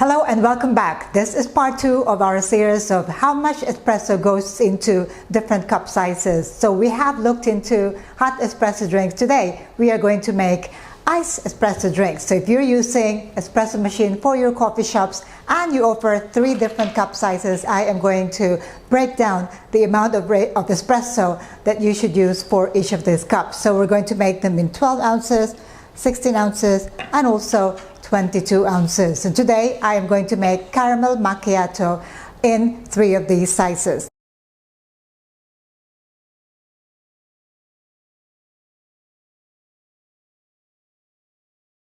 Hello and welcome back. This is part 2 of our series of how much espresso goes into different cup sizes. So we have looked into hot espresso drinks. Today we are going to make iced espresso drinks. So if you're using espresso machine for your coffee shops and you offer 3 different cup sizes, I am going to break down the amount of espresso that you should use for each of these cups. So we're going to make them in 12 ounces, 16 ounces, and also 22 ounces. And today I am going to make caramel macchiato in 3 of these sizes.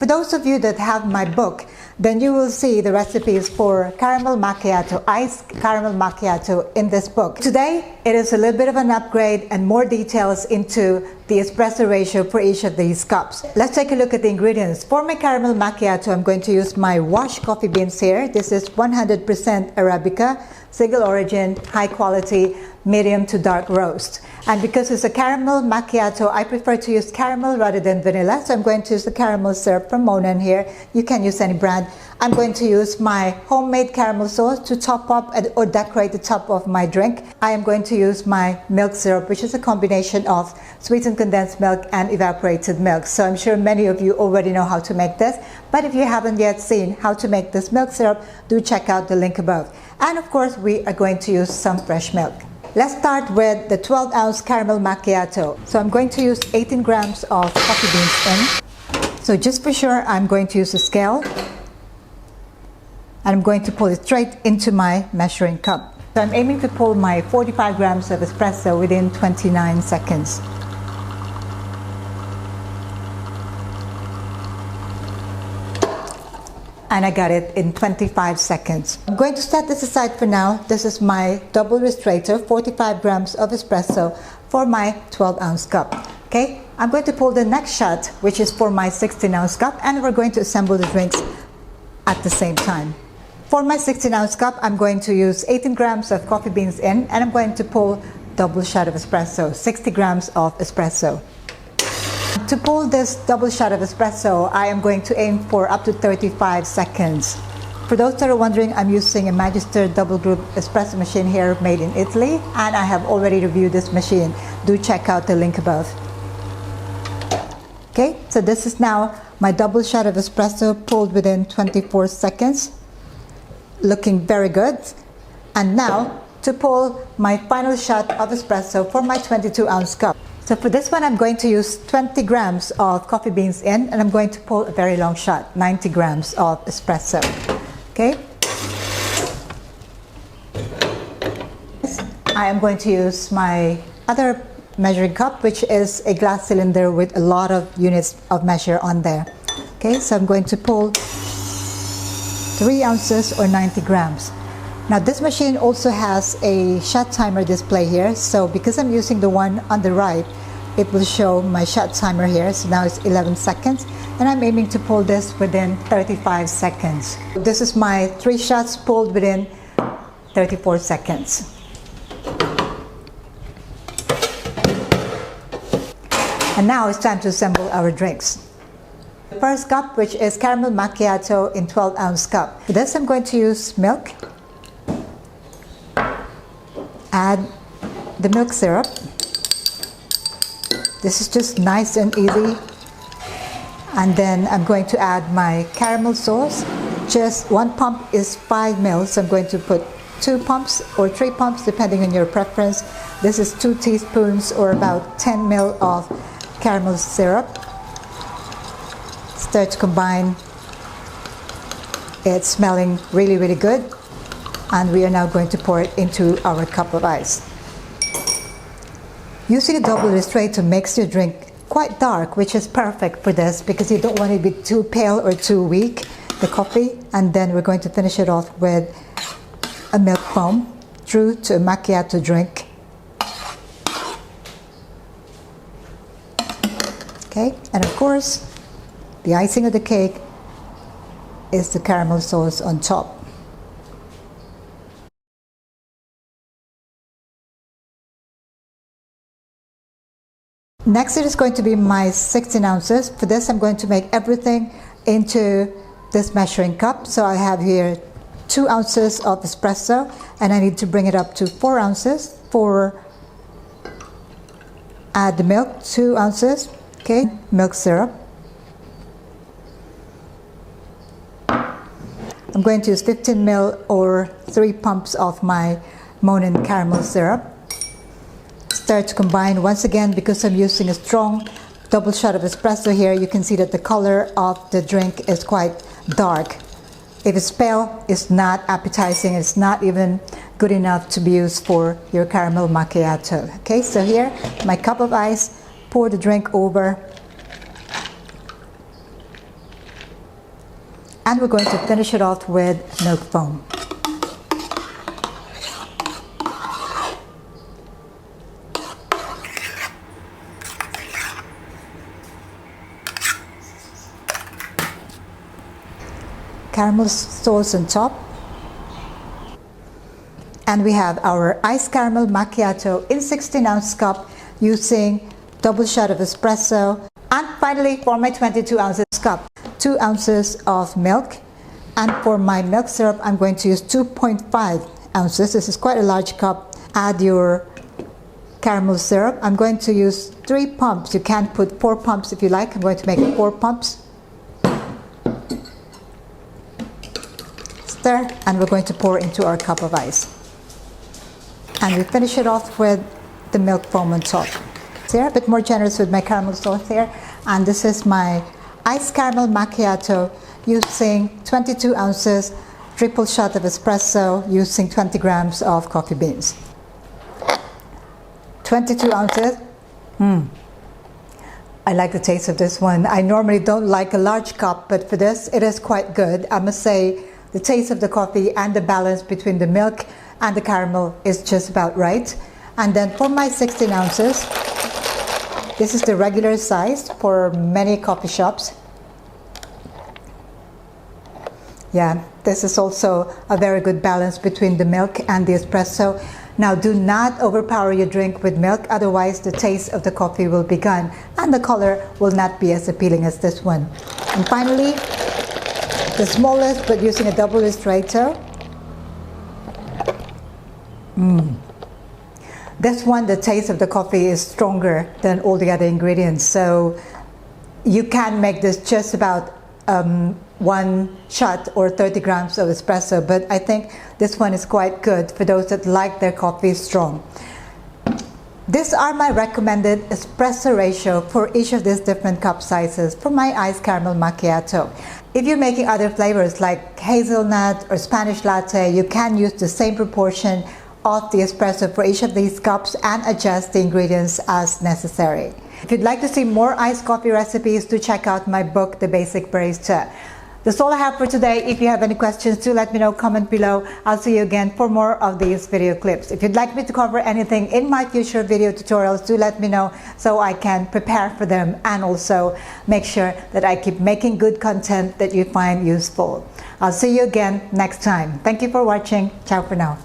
For those of you that have my book, then you will see the recipes for caramel macchiato, iced caramel macchiato in this book. Today, it is a little bit of an upgrade and more details into the espresso ratio for each of these cups. Let's take a look at the ingredients. For my caramel macchiato, I'm going to use my washed coffee beans here. This is 100% Arabica, single origin, high quality, medium to dark roast. And because it's a caramel macchiato, I prefer to use caramel rather than vanilla. So I'm going to use the caramel syrup from Monin here. You can use any brand. I'm going to use my homemade caramel sauce to top up or decorate the top of my drink. I am going to use my milk syrup, which is a combination of sweetened condensed milk and evaporated milk. So I'm sure many of you already know how to make this. But if you haven't yet seen how to make this milk syrup, do check out the link above. And of course, we are going to use some fresh milk. Let's start with the 12-ounce caramel macchiato. So I'm going to use 18 grams of coffee beans in. So just for sure, I'm going to use a scale. And I'm going to pull it straight into my measuring cup. So I'm aiming to pull my 45 grams of espresso within 29 seconds. And I got it in 25 seconds. I'm going to set this aside for now. This is my double restrainer, 45 grams of espresso for my 12-ounce cup. Okay, I'm going to pull the next shot, which is for my 16-ounce cup, and we're going to assemble the drinks at the same time. For my 16-ounce cup, I'm going to use 18 grams of coffee beans in, and I'm going to pull double shot of espresso, 60 grams of espresso. To pull this double shot of espresso, I am going to aim for up to 35 seconds. For those that are wondering, I'm using a Magister double group espresso machine here made in Italy, and I have already reviewed this machine. Do check out the link above. Okay, so this is now my double shot of espresso pulled within 24 seconds. Looking very good. And now to pull my final shot of espresso for my 22-ounce cup. So for this one, I'm going to use 20 grams of coffee beans in, and I'm going to pull a very long shot, 90 grams of espresso. Okay? I am going to use my other measuring cup, which is a glass cylinder with a lot of units of measure on there. Okay, so I'm going to pull 3 ounces or 90 grams. Now this machine also has a shot timer display here, so because I'm using the one on the right, it will show my shot timer here. So now it's 11 seconds, and I'm aiming to pull this within 35 seconds. This is my 3 shots pulled within 34 seconds. And now it's time to assemble our drinks. The first cup, which is caramel macchiato in 12-ounce cup. For this I'm going to use milk. Add the milk syrup. This is just nice and easy. And then I'm going to add my caramel sauce. Just 1 pump is 5 ml, so I'm going to put 2 pumps or 3 pumps depending on your preference. This is 2 teaspoons or about 10 ml of caramel syrup. Start to combine. It's smelling really, really good. And we are now going to pour it into our cup of ice. Using a double restrainer makes your drink quite dark, which is perfect for this because you don't want it to be too pale or too weak, the coffee. And then we're going to finish it off with a milk foam, true to a macchiato drink. Okay, and of course, the icing of the cake is the caramel sauce on top. Next, it is going to be my 16 ounces. For this, I'm going to make everything into this measuring cup. So I have here 2 ounces of espresso, and I need to bring it up to 4 ounces. Add the milk, 2 ounces, okay, milk syrup. I'm going to use 15 ml or 3 pumps of my Monin caramel syrup. Start to combine once again. Because I'm using a strong double shot of espresso here, you can see that the color of the drink is quite dark. If it's pale, it's not appetizing, it's not even good enough to be used for your caramel macchiato. Okay, so here, my cup of ice, pour the drink over. And we're going to finish it off with milk foam. Caramel sauce on top. And we have our iced caramel macchiato in 16-ounce cup using double shot of espresso. And finally, for my 22 ounces cup, 2 ounces of milk. And for my milk syrup, I'm going to use 2.5 ounces. This is quite a large cup. Add your caramel syrup. I'm going to use 3 pumps. You can put 4 pumps if you like. I'm going to make 4 pumps. Stir, and we're going to pour into our cup of ice. And we finish it off with the milk foam on top. So here, a bit more generous with my caramel sauce here. And this is my iced caramel macchiato using 22 ounces, triple shot of espresso using 20 grams of coffee beans. 22 ounces. I like the taste of this one. I normally don't like a large cup, but for this, it is quite good. I must say, the taste of the coffee and the balance between the milk and the caramel is just about right. And then for my 16 ounces, this is the regular size for many coffee shops. Yeah, this is also a very good balance between the milk and the espresso. Now, do not overpower your drink with milk, otherwise the taste of the coffee will be gone and the color will not be as appealing as this one. And finally, the smallest, but using a double ristretto. This one, the taste of the coffee is stronger than all the other ingredients, so you can make this just about 1 shot or 30 grams of espresso, but I think this one is quite good for those that like their coffee strong. These are my recommended espresso ratio for each of these different cup sizes for my iced caramel macchiato. If you're making other flavors like hazelnut or Spanish latte, you can use the same proportion of the espresso for each of these cups and adjust the ingredients as necessary. If you'd like to see more iced coffee recipes, do check out my book, The Basic Barista. That's all I have for today. If you have any questions, do let me know, comment below. I'll see you again for more of these video clips. If you'd like me to cover anything in my future video tutorials, do let me know so I can prepare for them and also make sure that I keep making good content that you find useful. I'll see you again next time. Thank you for watching. Ciao for now.